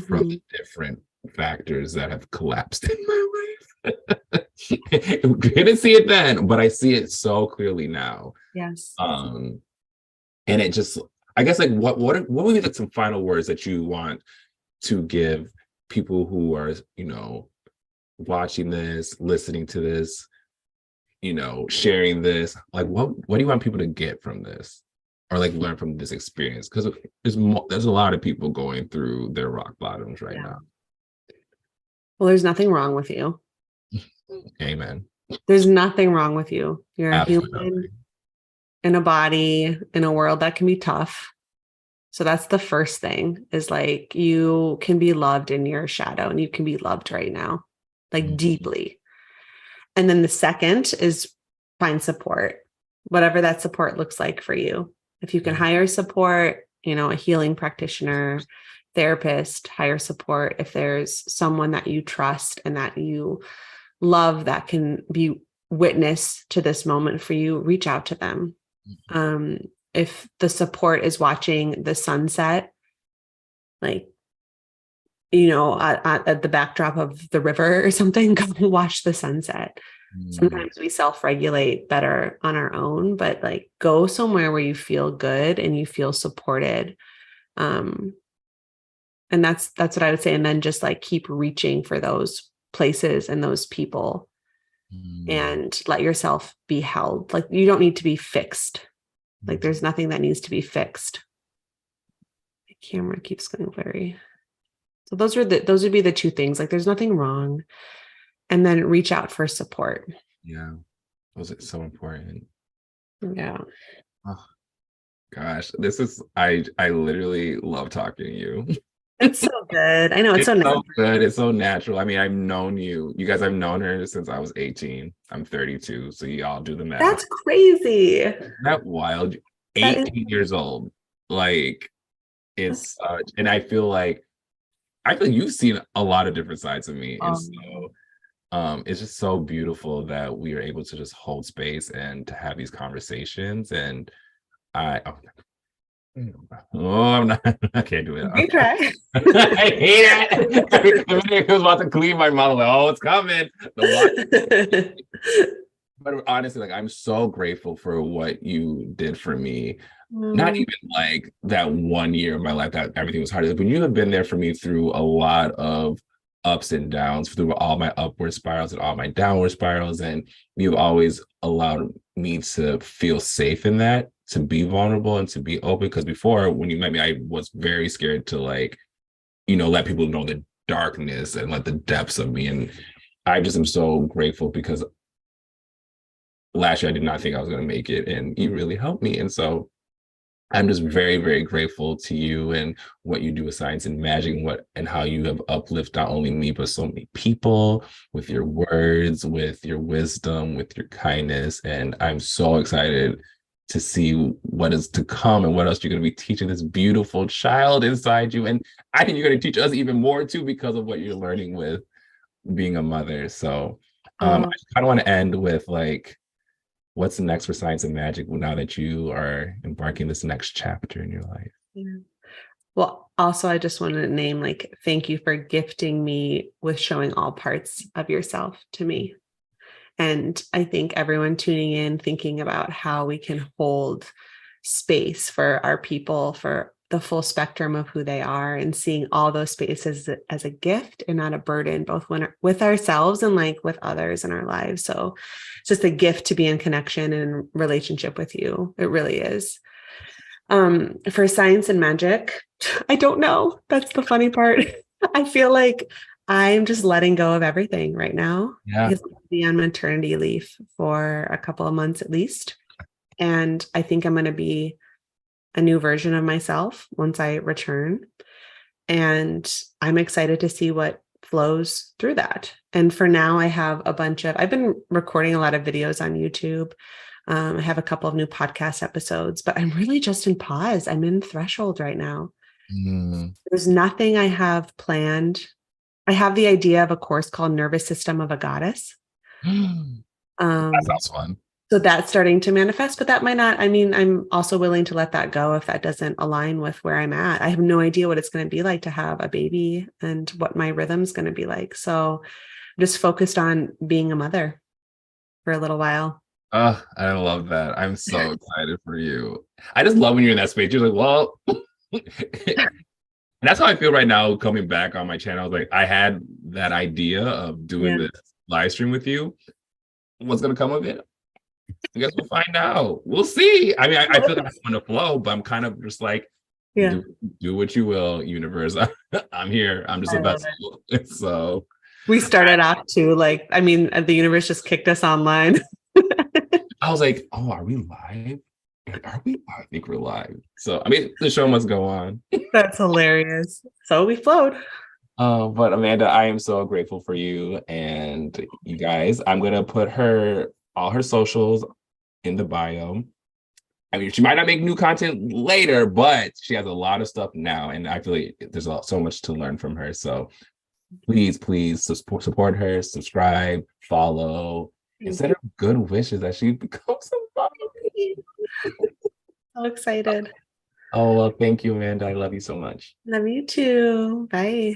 from the different factors that have collapsed in my life. Didn't see it then, but I see it so clearly now. Yes. And it just, I guess, like, what would be like some final words that you want to give people who are, watching this, listening to this, sharing this? Like, what do you want people to get from this, or like learn from this experience? Because there's a lot of people going through their rock bottoms right now. Well, there's nothing wrong with you. Amen. There's nothing wrong with you. You're Absolutely. a human in a body, in a world that can be tough. So that's the first thing, is like, you can be loved in your shadow, and you can be loved right now, like deeply. And then the second is find support, whatever that support looks like for you. If you can hire support, a healing practitioner, therapist, hire support. If there's someone that you trust and that you love that can be witness to this moment for you, reach out to them. If the support is watching the sunset, like, at the backdrop of the river or something, go watch the sunset. Sometimes we self-regulate better on our own, but like, go somewhere where you feel good and you feel supported. And that's what I would say. And then just like, keep reaching for those places and those people, and let yourself be held. Like, you don't need to be fixed. Like, there's nothing that needs to be fixed. The camera keeps going blurry. So those would be the two things. Like, there's nothing wrong. And then reach out for support. Yeah. Those are so important. Yeah. Oh, gosh, I literally love talking to you. It's so good. I know, it's so natural. Good. It's so natural. I mean, I've known you guys, I've known her since I was 18. I'm 32. So y'all do the math. That's crazy. Isn't that wild? 18 years old. Like, it's such, and I feel like you've seen a lot of different sides of me. And so it's just so beautiful that we are able to just hold space and to have these conversations. And I'm not, I can't do it. You try. I hate it. I was about to clean my mouth. Like, oh, it's coming. But honestly, like, I'm so grateful for what you did for me. not even like that 1 year of my life that everything was hard, but you have been there for me through a lot of ups and downs, through all my upward spirals and all my downward spirals. And you've always allowed me to feel safe in that, to be vulnerable and to be open. Because before, when you met me, I was very scared to like, let people know the darkness and like the depths of me. And I just am so grateful because last year I did not think I was going to make it, and you really helped me. And so I'm just very, very grateful to you and what you do with Science and Magic, and how you have uplifted not only me, but so many people with your words, with your wisdom, with your kindness. And I'm so excited to see what is to come and what else you're going to be teaching this beautiful child inside you. And I think you're going to teach us even more too, because of what you're learning with being a mother. So I kind of want to end with like, what's next for Science and Magic now that you are embarking this next chapter in your life? Yeah. Well, also, I just want to name, like, thank you for gifting me with showing all parts of yourself to me. And I think everyone tuning in, thinking about how we can hold space for our people, for the full spectrum of who they are, and seeing all those spaces as a gift and not a burden, both with ourselves and like with others in our lives. So it's just a gift to be in connection and relationship with you. It really is. For Science and Magic, I don't know. That's the funny part. I feel like I'm just letting go of everything right now. Yeah. Because I'll be on maternity leave for a couple of months at least. And I think I'm going to be a new version of myself once I return. And I'm excited to see what flows through that. And for now, I have I've been recording a lot of videos on YouTube. I have a couple of new podcast episodes, but I'm really just in pause. I'm in threshold right now. There's nothing I have planned. I have the idea of a course called Nervous System of a Goddess. That sounds fun. So that's starting to manifest, but that might not. I mean, I'm also willing to let that go if that doesn't align with where I'm at. I have no idea what it's going to be like to have a baby and what my rhythm's going to be like. So I'm just focused on being a mother for a little while. Oh, I love that. I'm so excited for you. I just love when you're in that space. You're like, well, that's how I feel right now coming back on my channel. Like, I had that idea of doing this live stream with you. What's going to come of it? I guess we'll find out. We'll see. I mean, I feel like I'm on the flow, but I'm kind of just like, do what you will, universe. I'm here. I'm just a vessel. So we started off too, like, I mean, the universe just kicked us online. I was like, oh, are we live? Are we? I think we're live. So, I mean, the show must go on. That's hilarious. So we flowed. But Amanda, I am so grateful for you and you guys. I'm going to put all her socials in the bio. I mean, she might not make new content later, but she has a lot of stuff now. And I feel like there's so much to learn from her. So please support her, subscribe, follow, and send her good wishes that she becomes a mom. So excited. Oh, well, thank you, Amanda. I love you so much. Love you too. Bye.